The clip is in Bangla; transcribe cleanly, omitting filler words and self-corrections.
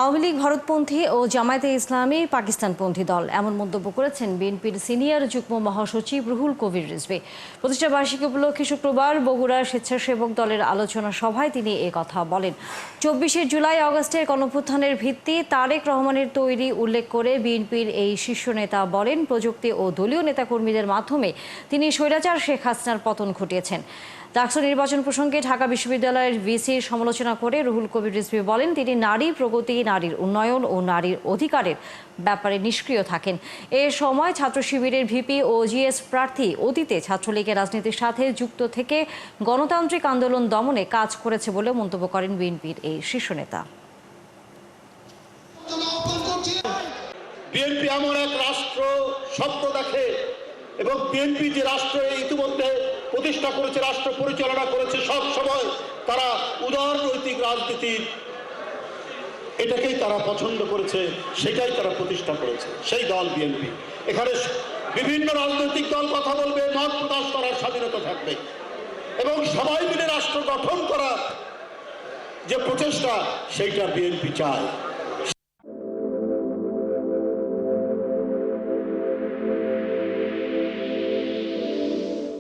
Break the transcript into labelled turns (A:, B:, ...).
A: আওয়ামী লীগ ভারতপন্থী ও জামায়াতে ইসলামী পাকিস্তানপন্থী দল, এমন মন্তব্য করেছেন বিএনপির সিনিয়র যুগ্ম মহাসচিব রুহুল কবির রিজভী। প্রতিষ্ঠা বার্ষিকী উপলক্ষে শুক্রবার বগুড়ার স্বেচ্ছাসেবক দলের আলোচনা সভায় তিনি কথা বলেন। 24শে জুলাই আগস্টের গণঅভ্যুত্থানের ভিত্তি তারেক রহমানের তৈরি উল্লেখ করে বিএনপির এই শীর্ষ নেতা বলেন, প্রযুক্তি ও দলীয় নেতাকর্মীদের মাধ্যমে তিনি স্বৈরাচার শেখ হাসিনার পতন ঘটিয়েছেন। ডাকসু নির্বাচন প্রসঙ্গে ঢাকা বিশ্ববিদ্যালয়ের ভিসির সমালোচনা করে রুহুল কবির রিজভী বলেন, তিনি নারী প্রগতি, নারীর উন্নয়ন ও নারীর অধিকারের ব্যাপারে নিষ্ক্রিয় থাকেন। এ সময় ছাত্র শিবিরের ভিপি ও জিএস প্রার্থী অতীতে ছাত্রলীগের রাজনীতির সাথে যুক্ত থেকে গণতান্ত্রিক আন্দোলন দমনে কাজ করেছে বলে মন্তব্য করেন বিএনপির এই শীর্ষ নেতা।
B: বিএনপি এমন এক রাষ্ট্র স্বপ্ন দেখে এবং বিএনপি যে রাষ্ট্র ইতিমধ্যে প্রতিষ্ঠা করেছে, রাষ্ট্র পরিচালনা করেছে, সব সময় তারা উদারনৈতিক রাজনীতির এটাকেই তারা পছন্দ করেছে, সেটাই তারা প্রতিষ্ঠা করেছে, সেই দল বিএনপি। এখানে বিভিন্ন রাজনৈতিক দল কথা বলবে, মত প্রকাশ করার স্বাধীনতা থাকবে এবং সবাই মিলে রাষ্ট্র গঠন করার যে প্রচেষ্টা সেইটা বিএনপি চায়।